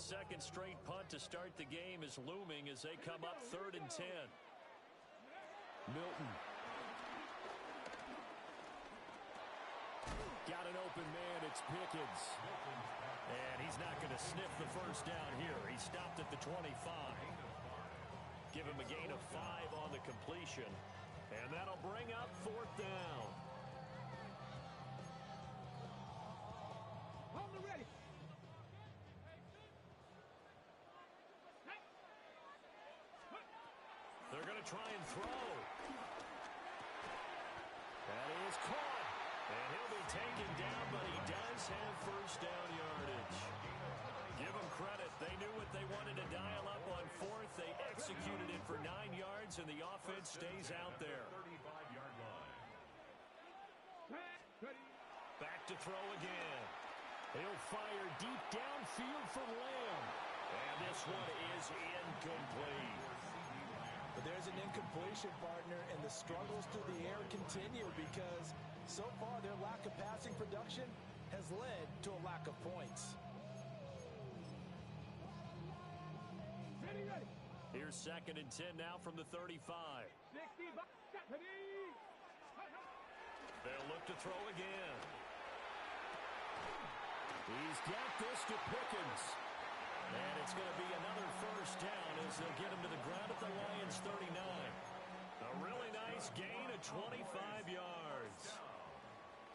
second straight punt to start the game is looming as they come up 3rd and 10. Milton. Got an open man. It's Pickens. And he's not going to sniff the first down here. He stopped at the 25. Give him a gain of 5 on the completion. And that'll bring up 4th down. On the ready. They're going to try and throw. That is caught. And he'll be taken down, but he does have first down yardage. Give them credit. They knew what they wanted to dial up on 4th. They executed it for 9 yards, and the offense stays out there. 35-yard line. Back to throw again. He'll fire deep downfield for Lamb. And this one is incomplete. But there's an incompletion, partner, and the struggles through the air continue because so far their lack of passing production has led to a lack of points. Ready. Here's 2nd and 10 now from the 35. They'll look to throw again. He's got this to Pickens. And it's going to be another first down as they'll get him to the ground at the Lions' 39. A really nice gain of 25 yards.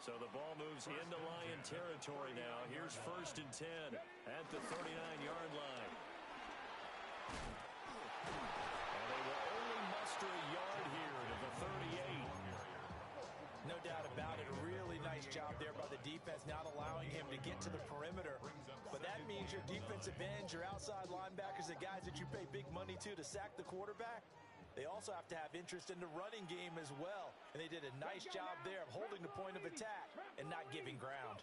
So the ball moves into Lion territory now. Here's 1st and 10 at the 39-yard line. And they will only muster a yard here to the 38. No doubt about it. A really nice job there by the defense, not allowing him to get to the perimeter. But that means your defensive ends, your outside linebackers, the guys that you pay big money to sack the quarterback, they also have to have interest in the running game as well. And they did a nice job there of holding the point of attack and not giving ground.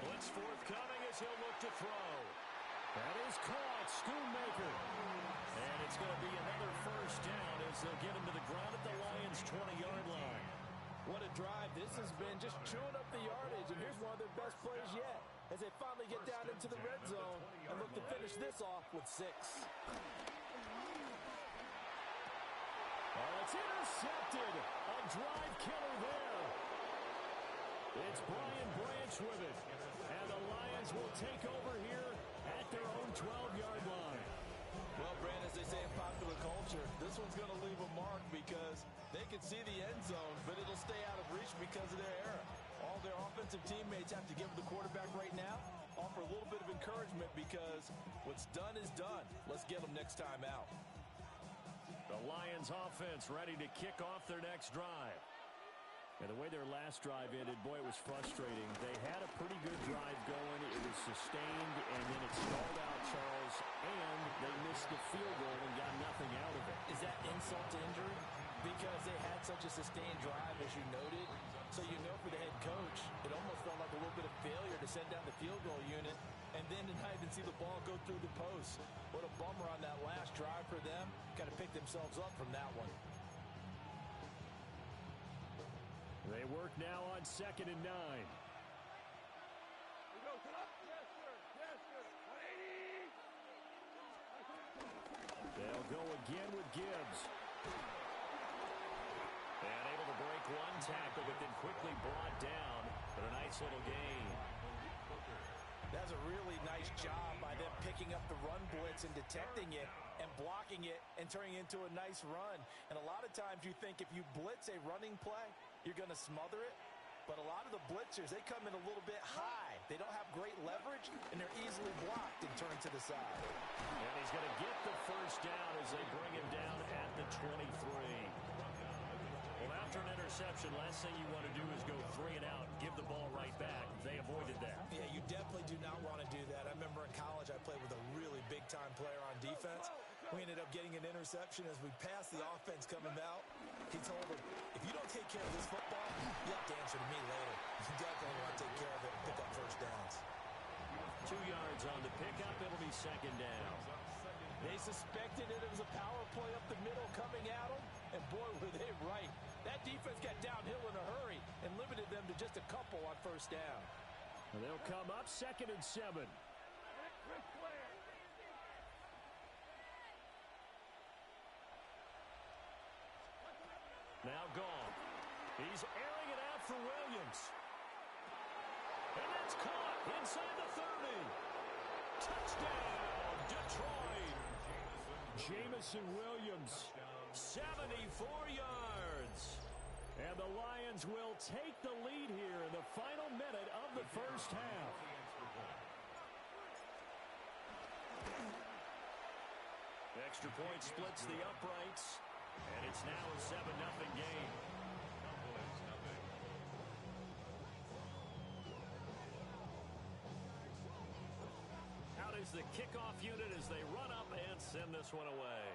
Blitz forthcoming as he'll look to throw. That is caught. Schoonmaker. And it's going to be another first down as they'll get him to the ground at the Lions' 20-yard line. What a drive. This has been just chewing up the yardage, and here's one of their best plays yet as they finally get down into the red zone and look to finish this off with 6. Oh, it's intercepted. A drive killer there. It's Brian Branch with it. And the Lions will take over here at their own 12-yard line. Well, Brand, as they say in popular culture, this one's going to leave a mark because they can see the end zone, but it'll stay out of reach because of their error. All their offensive teammates have to give the quarterback right now, offer a little bit of encouragement because what's done is done. Let's get them next time out. The Lions offense ready to kick off their next drive. And the way their last drive ended, boy, it was frustrating. They had a pretty good drive going. It was sustained, and then it stalled out, Charles, and they missed the field goal and got nothing out of it. Is that insult to injury? Because they had such a sustained drive, as you noted. So you know for the head coach, it almost felt like a little bit of failure to send down the field goal unit and then to not even see the ball go through the post. What a bummer on that last drive for them. Got to pick themselves up from that one. They work now on 2nd and 9. Yes, sir. Yes, sir. 180. They'll go again with Gibbs. And able to break one tackle, but then quickly brought down. But a nice little gain. That's a really nice job by them picking up the run blitz and detecting it and blocking it and turning it into a nice run. And a lot of times you think if you blitz a running play, you're going to smother it. But a lot of the blitzers, they come in a little bit high. They don't have great leverage, and they're easily blocked and turned to the side. And he's going to get the first down as they bring him down at the 23. Well, after an interception, last thing you want to do is go 3 and out and give the ball right back. They avoided that. Yeah, you definitely do not want to do that. I remember in college I played with a really big-time player on defense. We ended up getting an interception as we passed the offense coming out. He told him, if you don't take care of this football, you have to answer to me later. You definitely want to take care of it and pick up first downs. 2 yards on the pickup. It'll be 2nd down. They suspected it was a power play up the middle coming at them, and boy, were they right. That defense got downhill in a hurry and limited them to just a couple on first down. And they'll come up 2nd and 7. He's airing it out for Williams. And that's caught inside the 30. Touchdown, Detroit. Jamison Williams, 74 yards. And the Lions will take the lead here in the final minute of the first half. Extra point splits the uprights, and it's now a 7-0 game. Out is the kickoff unit as they run up and send this one away.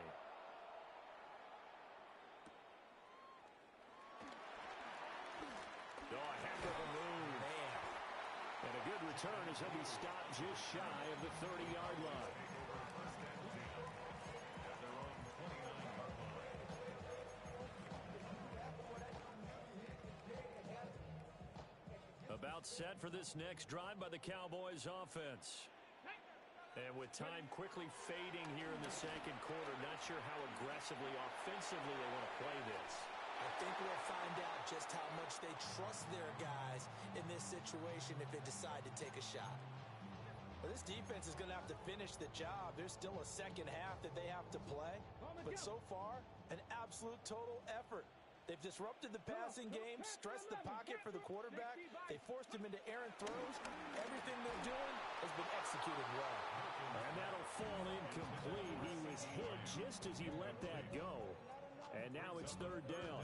Oh, a heck of a move. Man. And a good return as he'll be stopped just shy of the 30-yard line. About set for this next drive by the Cowboys offense. And with time quickly fading here in the second quarter, not sure how aggressively, offensively they want to play this. I think we'll find out just how much they trust their guys in this situation if they decide to take a shot. Well, this defense is going to have to finish the job. There's still a second half that they have to play. But so far, an absolute total effort. They've disrupted the passing game, stressed the pocket for the quarterback. They forced him into errant throws. Everything they're doing has been executed well. And that'll fall incomplete. He was hit just as he let that go. And now it's third down.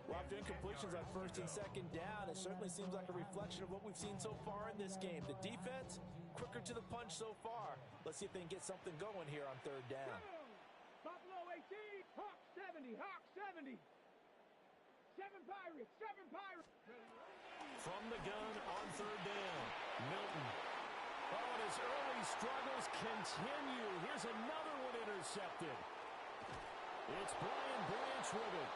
Well, after incompletions on first and second down, it certainly seems like a reflection of what we've seen so far in this game. The defense, quicker to the punch so far. Let's see if they can get something going here on third down. Buffalo 18, Hawk 70, Hawk 70. 7 Pirates, 7 Pirates. From the gun on third down, Milton. Oh, and his early struggles continue. Here's another one intercepted. It's Brian Branch with it.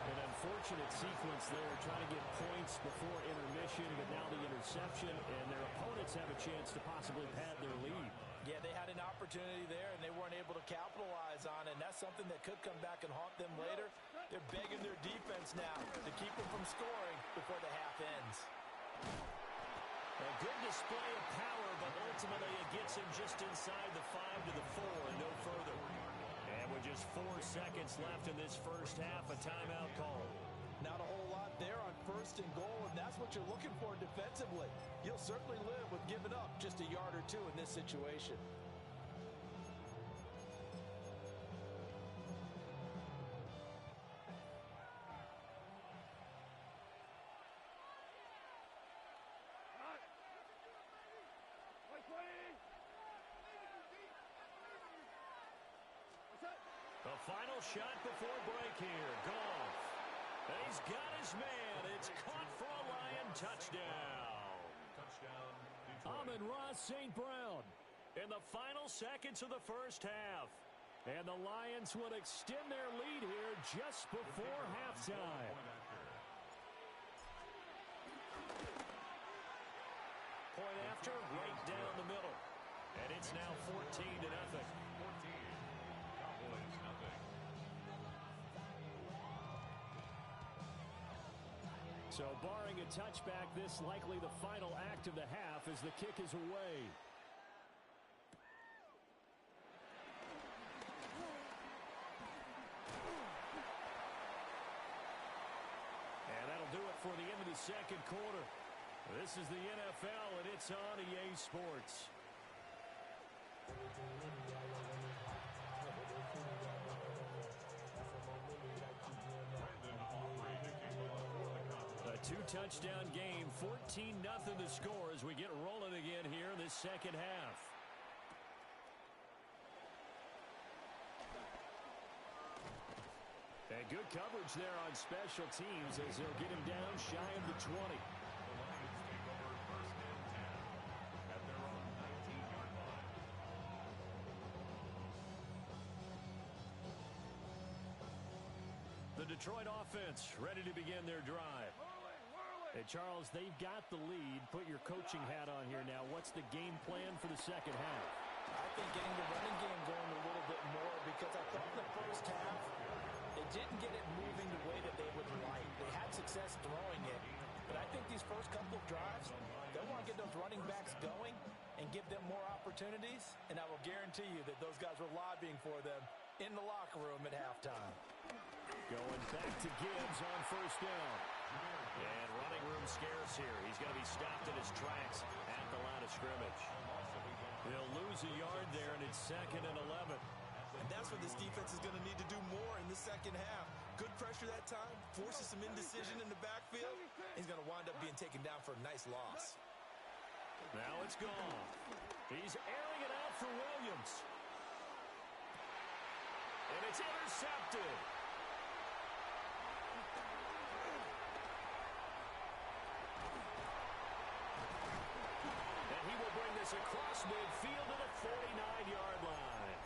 An unfortunate sequence there, trying to get points before intermission, but now the interception, and their opponents have a chance to possibly pad their lead. Yeah, they had an opportunity there, and they weren't able to capitalize on it, and that's something that could come back and haunt them later. They're begging their defense now to keep them from scoring before the half ends. A good display of power, but ultimately it gets him just inside the 5 to the 4 and no further. And with just 4 seconds left in this first half, a timeout call. Not a whole lot there on first and goal, and that's what you're looking for defensively. You'll certainly live with giving up just a yard or two in this situation. The final shot before break here. Goff. And he's got his man. It's caught for a Lion touchdown. Amon-Ra St. Brown in the final seconds of the first half. And the Lions would extend their lead here just before halftime. Point after, right down the middle. And it's now 14-0. So barring a touchback, this likely the final act of the half as the kick is away. And that'll do it for the end of the second quarter. This is the NFL, and it's on EA Sports. A two-touchdown game, 14-0 to score as we get rolling again here in this second half. And good coverage there on special teams as they'll get him down shy of the 20. The Detroit offense ready to begin their drive. Hey, Charles, they've got the lead. Put your coaching hat on here now. What's the game plan for the second half? I think getting the running game going a little bit more because I thought in the first half They didn't get it moving the way that they would like. They had success throwing it, but I think these first couple of drives, they'll want to get those running backs going and give them more opportunities, and I will guarantee you that those guys were lobbying for them in the locker room at halftime. Going back to Gibbs on first down. And running room scarce here. He's going to be stopped in his tracks at the line of scrimmage. He'll lose a yard there, and it's 2nd and 11. And that's what this defense is going to need to do more in the second half. Good pressure that time, forces some indecision in the backfield. He's going to wind up being taken down for a nice loss. Now it's gone. He's airing it out for Williams. And it's intercepted. And he will bring this across midfield to the 49-yard line.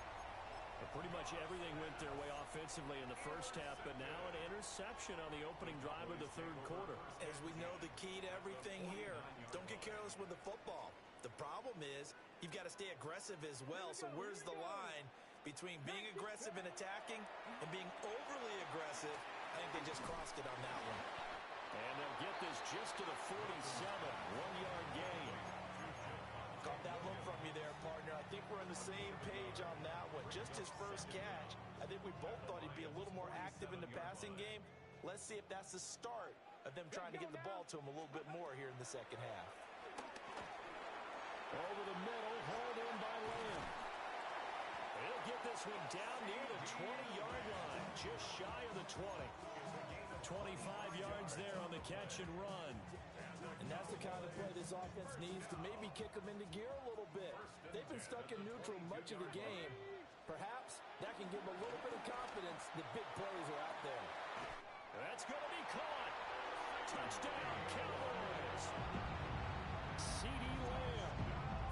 But pretty much everything went their way offensively in the first half, but now an interception on the opening drive of the third quarter. As we know, the key to everything here, don't get careless with the football. The problem is you've got to stay aggressive as well. So where's the line between being aggressive and attacking and being overly aggressive? I think they just crossed it on that one. And they'll get this just to the 47, 1-yard gain. Got that look from you there, partner. I think we're on the same page on that one. Just his first catch. I think we both thought he'd be a little more active in the passing game. Let's see if that's the start of them trying to get the ball to him a little bit more here in the second half. Over the middle, hauled in by Lamb. He'll get this one down near the 20-yard line, just shy of the 20. 25 yards there on the catch and run. And that's the kind of play this offense needs to maybe kick them into gear a little bit. They've been stuck in neutral much of the game. Perhaps that can give them a little bit of confidence that big plays are out there. That's going to be caught. Touchdown, Cowboys. C.D. Lamb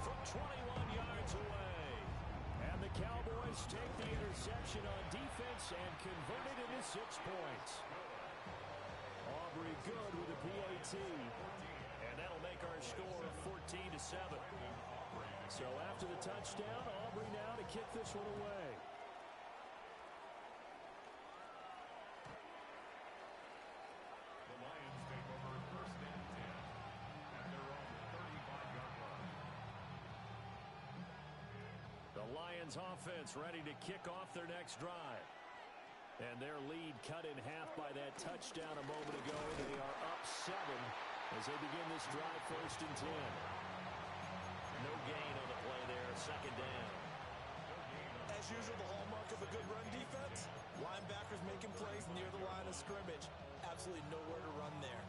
from 21 yards away. And the Cowboys take the interception on defense and convert it into 6 points. Aubrey good with a PAT. And that'll make our score 14-7. So after the touchdown, Aubrey now to kick this one away. The Lions take over 1st and 10 at their own 35-yard line. The Lions offense ready to kick off their next drive. And their lead cut in half by that touchdown a moment ago. They are up 7 as they begin this drive 1st and 10. No gain on the play there, 2nd down. As usual, the hallmark of a good run defense, linebackers making plays near the line of scrimmage. Absolutely nowhere to run there.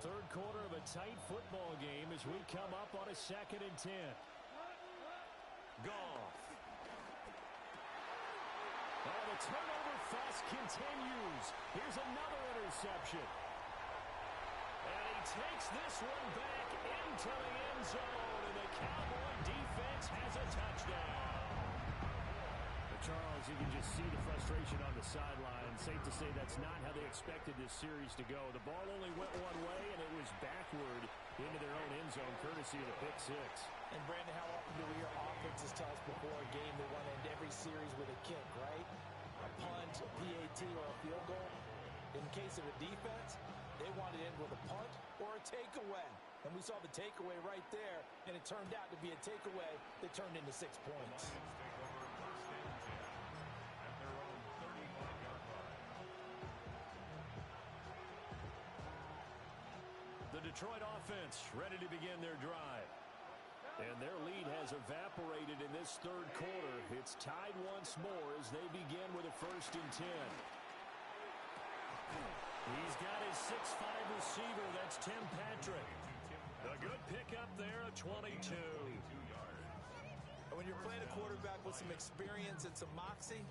Third quarter of a tight football game as we come up on a 2nd and 10. Goff. Oh, the turnover fest continues. Here's another interception. And he takes this one back into the end zone, and the Cowboy defense has a touchdown. But Charles, you can just see the frustration on the sideline. Safe to say that's not how they expected this series to go. The ball only went one way, and it was backward into their own end zone, courtesy of the pick 6. And Brandon, how often do we hear offenses tell us before a game they want to end every series with a kick, right? A punt, a PAT, or a field goal. In case of a defense, they want to end with a punt or a takeaway. And we saw the takeaway right there, and it turned out to be a takeaway that turned into 6 points. Lions take over 1st and 10 at their own 35-yard line. The Detroit offense ready to begin their drive. And their lead has evaporated in this third quarter. It's tied once more as they begin with a 1st and 10. He's got his 6'5" receiver. That's Tim Patrick. A good pickup there, a 22. And when you're playing a quarterback with some experience and some moxie,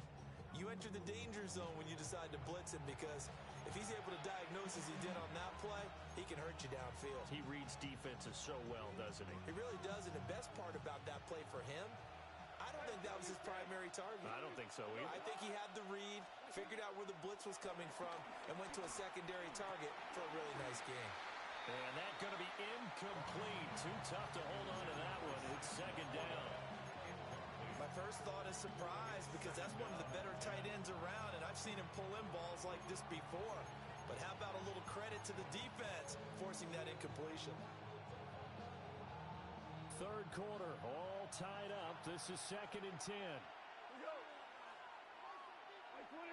you enter the danger zone when you decide to blitz him, because if he's able to diagnose as he did on that play, he can hurt you downfield. He reads defenses so well, doesn't he? He really does, and the best part about that play for him, I don't think that was his primary target. I don't think so either. I think he had the read, figured out where the blitz was coming from, and went to a secondary target for a really nice game. And that's going to be incomplete. Too tough to hold on to that one. It's 2nd down. My first thought is surprise because that's one of the better tight ends around, and I've seen him pull in balls like this before. But how about a little credit to the defense forcing that incompletion? Third quarter, all tied up. This is 2nd and 10. Here we go. Like 20.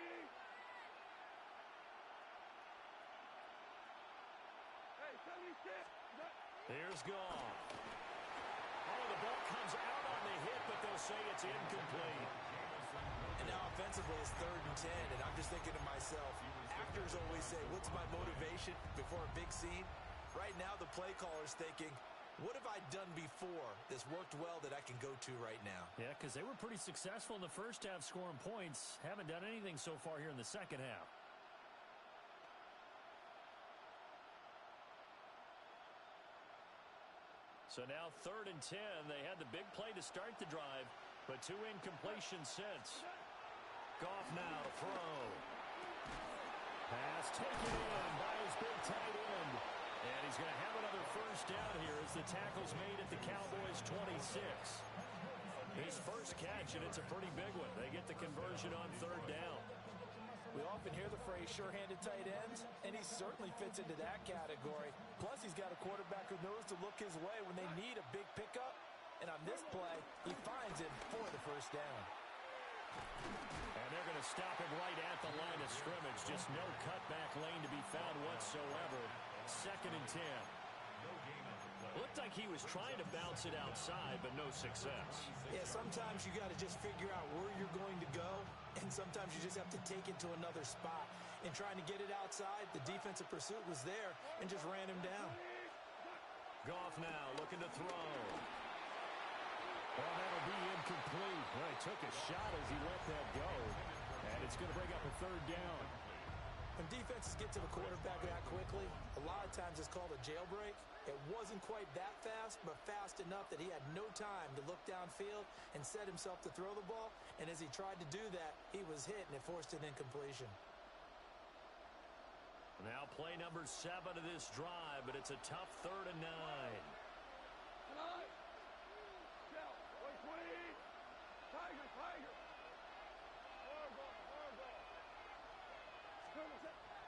Hey, 76. Here's Goff. Oh, the ball comes out on the hit, but they'll say it's incomplete. And now offensively it's 3rd and 10, and I'm just thinking to myself, actors always say, what's my motivation before a big scene? Right now the play caller's thinking, what have I done before that's worked well that I can go to right now? Yeah, because they were pretty successful in the first half scoring points. Haven't done anything so far here in the second half. So now 3rd and 10. They had the big play to start the drive, but 2 incompletions since. Goff now to throw. Pass taken in by his big tight end. And he's going to have another first down here as the tackle's made at the Cowboys' 26. His first catch, and it's a pretty big one. They get the conversion on 3rd down. We often hear the phrase sure-handed tight ends, and he certainly fits into that category. Plus, he's got a quarterback who knows to look his way when they need a big pickup. And on this play, he finds him for the first down. And they're going to stop him right at the line of scrimmage. Just no cutback lane to be found whatsoever. 2nd and 10. Looked like he was trying to bounce it outside, but no success. Yeah, sometimes you got to just figure out where you're going to go, and sometimes you just have to take it to another spot. In trying to get it outside, the defensive pursuit was there and just ran him down. Goff now looking to throw. Well, that'll be incomplete. Well, he took a shot as he let that go, and it's going to bring up a 3rd down. When defenses get to the quarterback that quickly, a lot of times it's called a jailbreak. It wasn't quite that fast, but fast enough that he had no time to look downfield and set himself to throw the ball. And as he tried to do that, he was hit, and it forced an incompletion. Now play number 7 of this drive, but it's a tough 3rd and 9.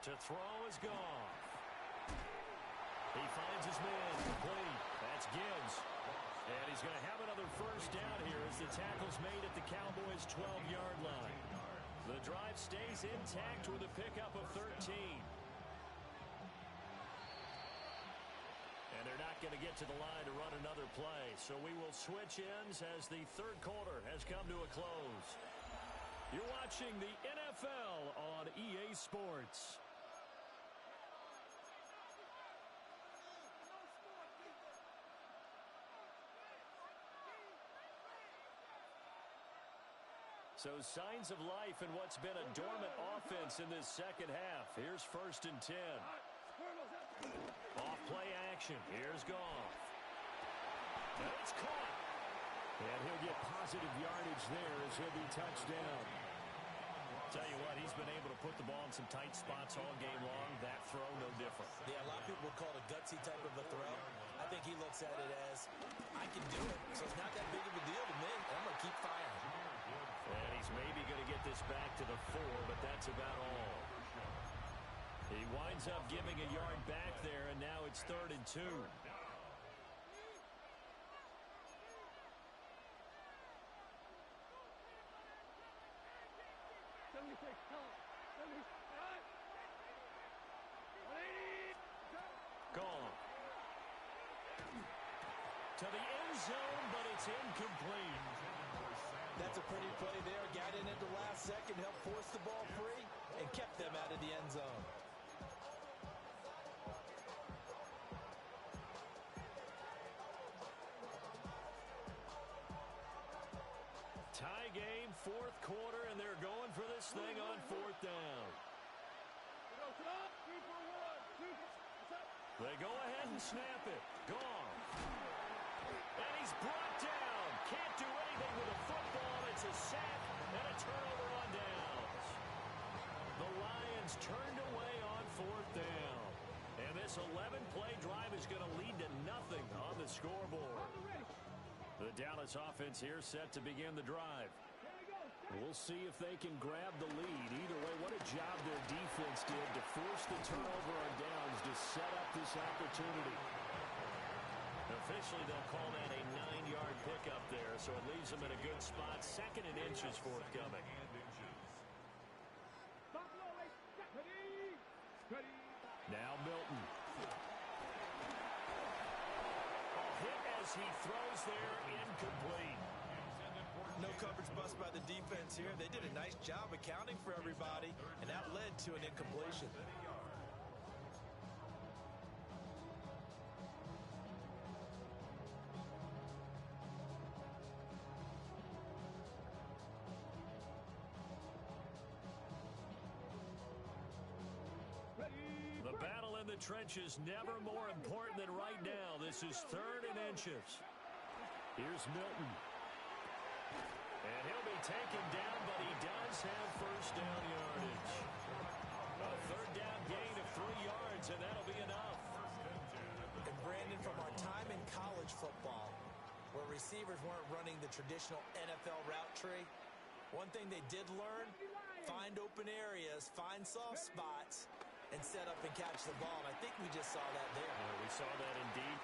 To throw is Goff. He finds his man complete. That's Gibbs. And he's going to have another first down here as the tackle's made at the Cowboys' 12-yard line. The drive stays intact with a pickup of 13. And they're not going to get to the line to run another play. So we will switch ends as the 3rd quarter has come to a close. You're watching the NFL on EA Sports. So signs of life in what's been a dormant offense in this second half. Here's 1st and 10. Off play action. Here's Goff. And it's caught. And he'll get positive yardage there as he'll be touched down. Tell you what, he's been able to put the ball in some tight spots all game long. That throw, no different. Yeah, a lot of people would call it a gutsy type of a throw. I think he looks at it as, I can do it, so it's not that big of a deal to me, and I'm going to keep firing. And he's maybe going to get this back to the 4, but that's about all. He winds up giving a yard back there, and now it's 3rd and 2. Gone. To the end zone, but it's incomplete. That's a pretty play there. Got in at the last second, helped force the ball free, and kept them out of the end zone. Tie game, 4th quarter, and they're going for this thing on 4th down. They go ahead and snap it. Gone. And he's brought down. Can't do anything with a football. It's a sack and a turnover on downs. The Lions turned away on 4th down. And this 11-play drive is going to lead to nothing on the scoreboard. The Dallas offense here set to begin the drive. We'll see if they can grab the lead. Either way, what a job their defense did to force the turnover on downs to set up this opportunity. Officially, they'll call that a 9-yard pickup there, so it leaves them in a good spot. 2nd and inches forthcoming. Now Milton. A hit as he throws there, incomplete. No coverage bust by the defense here. They did a nice job accounting for everybody, and that led to an incompletion. The battle in the trenches never more important than right now. This is 3rd and inches. Here's Milton. And he'll be taken down, but he does have first down yardage. A 3rd down gain of 3 yards, and that'll be enough. And Brandon, from our time in college football, where receivers weren't running the traditional NFL route tree, one thing they did learn, find open areas, find soft spots, and set up and catch the ball. And I think we just saw that there. We saw that indeed.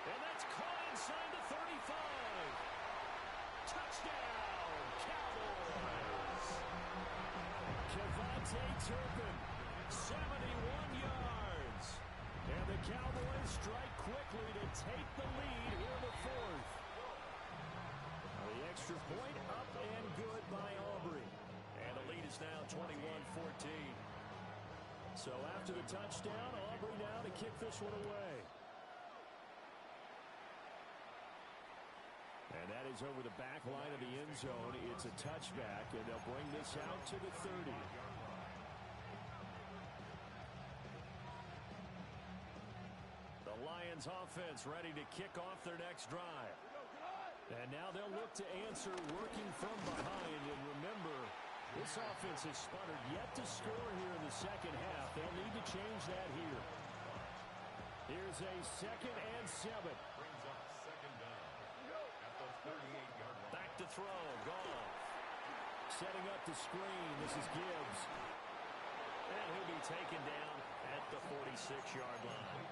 And that's caught inside the 35. Touchdown, Cowboys. Kevontae Turpin, 71 yards. And the Cowboys strike quickly to take the lead here in the 4th. The extra point up and good by Aubrey. And the lead is now 21-14. So after the touchdown, Aubrey now to kick this one away. And that is over the back line of the end zone. It's a touchback, and they'll bring this out to the 30. The Lions offense ready to kick off their next drive. And now they'll look to answer working from behind. And remember, this offense has sputtered yet to score here in the second half. They'll need to change that here. Here's a 2nd and 7. Brings up 2nd down at the 38-yard line. Back to throw. Goff. Setting up the screen. This is Gibbs. And he'll be taken down at the 46-yard line.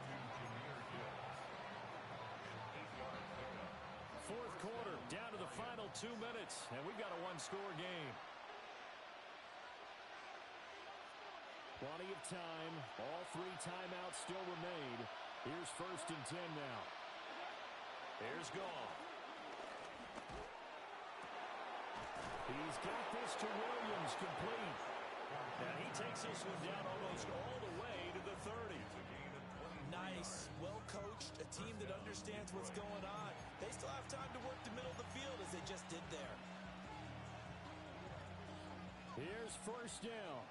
4th quarter, down to the final 2 minutes. And we've got a 1-score game. Plenty of time. All 3 timeouts still remain. Here's 1st and 10 now. Here's Goff. He's got this to Williams, complete. Now he takes this one down almost all the way to the 30. Nice, well coached, a team that understands what's going on. They still have time to work the middle of the field as they just did there. Here's 1st down.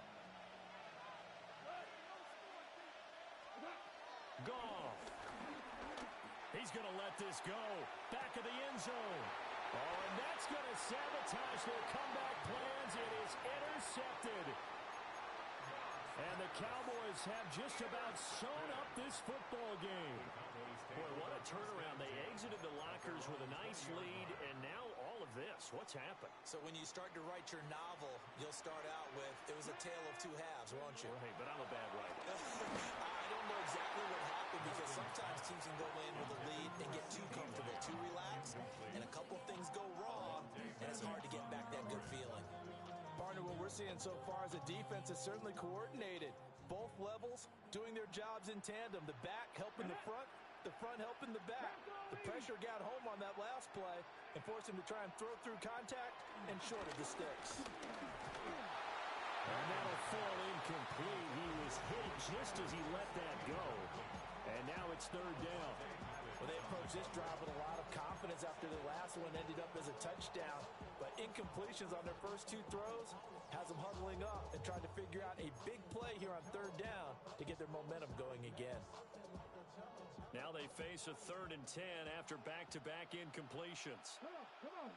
Goff. He's going to let this go. Back of the end zone. Oh, and that's going to sabotage their comeback plans. It is intercepted. And the Cowboys have just about sewn up this football game. Boy, what a turnaround. They exited the lockers with a nice lead, and now all of this. What's happened? So when you start to write your novel, you'll start out with, it was a tale of 2 halves, won't you? Right, but I'm a bad writer. I don't know exactly what happened because sometimes teams can go in with a lead and get too comfortable, too relaxed, and a couple things go wrong, and it's hard to get back that good feeling. Partner, what we're seeing so far is the defense is certainly coordinated. Both levels doing their jobs in tandem. The back helping the front helping the back. The pressure got home on that last play and forced him to try and throw through contact and shorted the sticks. And that'll fall incomplete. He was hit just as he let that go. And now it's 3rd down. Well, they approached this drive with a lot of confidence after the last one ended up as a touchdown. But incompletions on their first 2 throws has them huddling up and trying to figure out a big play here on 3rd down to get their momentum going again. Now they face a 3rd and 10 after back-to-back incompletions. Come on.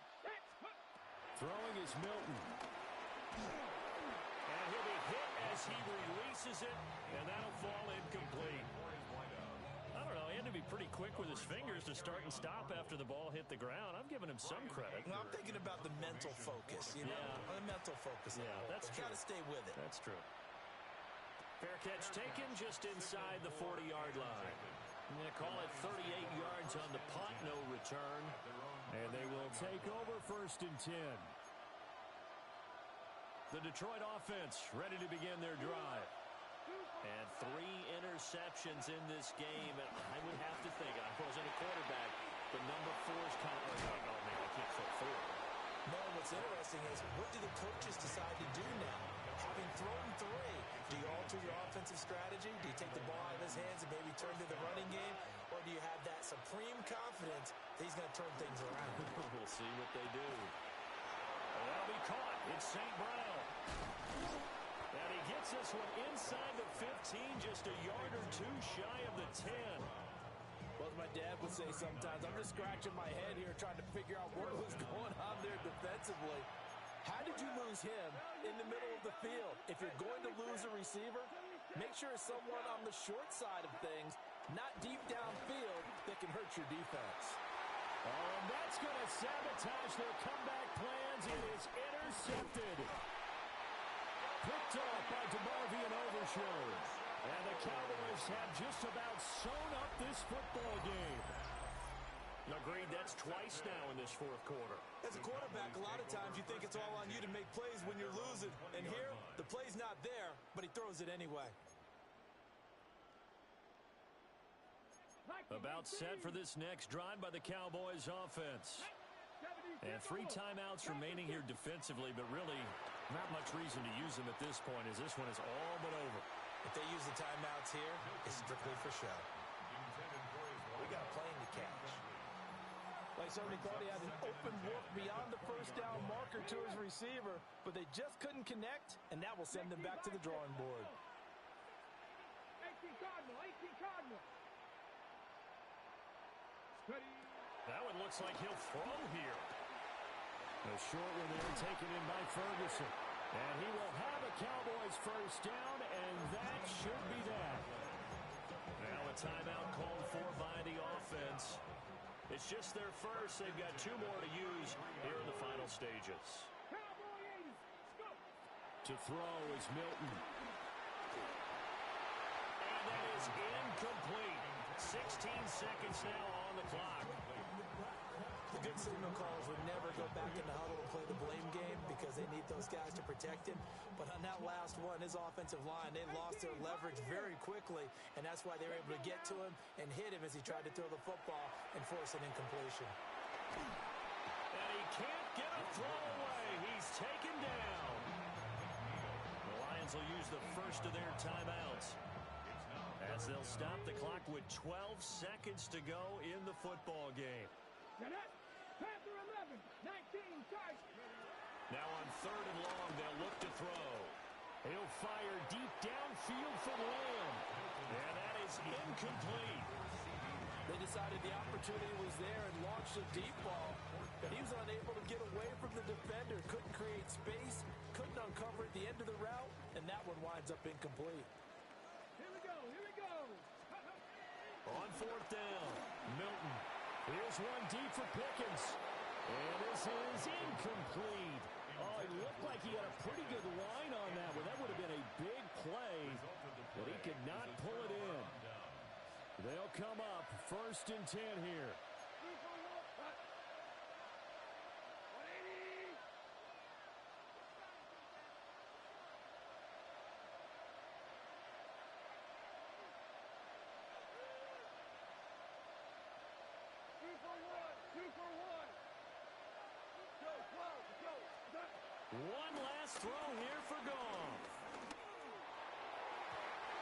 Throwing is Milton. And he'll be hit as he releases it, and that'll fall incomplete. I don't know. he had to be pretty quick with his fingers to start and stop after the ball hit the ground. I'm giving him some credit. Well, I'm thinking about the mental focus, you know? Yeah. The mental focus. Yeah, that's true. Got to stay with it. That's true. Fair catch taken just inside the 40-yard line. I'm going to call it 38 yards on the punt, no return. And they will take over 1st and 10. The Detroit offense ready to begin their drive. And 3 interceptions in this game. And I would have to think, I wasn't a quarterback, but number 4 is kind of, oh man, I can't throw 4. No, what's interesting is, what do the coaches decide to do now? Having thrown 3, do you alter your offensive strategy? Do you take the ball out of his hands and maybe turn to the running game? Or do you have that supreme confidence that he's going to turn things around? We'll see what they do. That'll be caught. It's St. Brown. And he gets this one inside the 15, just a yard or 2 shy of the 10. Well, as my dad would say sometimes, I'm just scratching my head here trying to figure out what was going on there defensively. How did you lose him in the middle of the field? If you're going to lose a receiver, make sure it's someone on the short side of things, not deep downfield, that can hurt your defense. Oh, and that's going to sabotage their comeback plans. It is intercepted. Picked off by DeMarvion Overshow. And the Cowboys have just about sewn up this football game. Agreed, that's twice now in this 4th quarter. As a quarterback, a lot of times you think it's all on you to make plays when you're losing. And here, the play's not there, but he throws it anyway. About set for this next drive by the Cowboys offense. And 3 timeouts remaining here defensively, but really not much reason to use them at this point, as this one is all but over. If they use the timeouts here, it's strictly for show. We got a plane to catch. Like somebody thought he had an open look beyond the 1st down marker to his receiver, but they just couldn't connect, and that will send them back to the drawing board. 18 Cardinal, 18 Cardinal. That one looks like he'll throw here. A short one there taken in by Ferguson. And he will have a Cowboys 1st down, and that should be that. Now a timeout called for by the offense. It's just their first. They've got 2 more to use here in the final stages. To throw is Milton. And that is incomplete. 16 seconds now on the clock. The good signal callers would never go back in the huddle and play the blame game because they need those guys to protect him. But on that last one, his offensive line, they lost their leverage very quickly, and that's why they were able to get to him and hit him as he tried to throw the football and force an incompletion. And he can't get a throw away. He's taken down. The Lions will use the first of their timeouts, as they'll stop the clock with 12 seconds to go in the football game. Panther 11, 19, Tyson. Now on 3rd and long, they'll look to throw. He'll fire deep downfield for Lamb. And that is incomplete. They decided the opportunity was there and launched a deep ball, but he was unable to get away from the defender, couldn't create space, couldn't uncover at the end of the route, and that one winds up incomplete. Here we go, here we go. On 4th down, Milton. Here's one deep for Pickens. And this is incomplete. Oh, it looked like he had a pretty good line on that one. That would have been a big play, but he could not pull it in. They'll come up 1st and 10 here. One last throw here for Goff.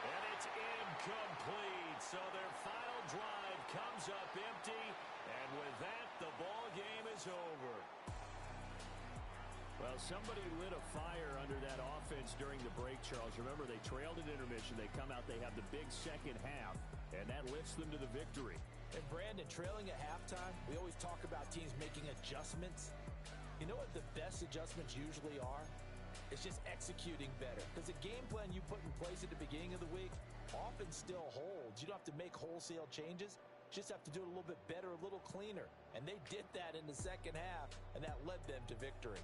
And it's incomplete. So their final drive comes up empty. And with that, the ball game is over. Well, somebody lit a fire under that offense during the break, Charles. Remember, they trailed at intermission. They come out, they have the big second half, and that lifts them to the victory. And Brandon, trailing at halftime, we always talk about teams making adjustments. You know what the best adjustments usually are? It's just executing better. Because the game plan you put in place at the beginning of the week, often still holds. You don't have to make wholesale changes. Just have to do it a little bit better, a little cleaner. And they did that in the second half, and that led them to victory.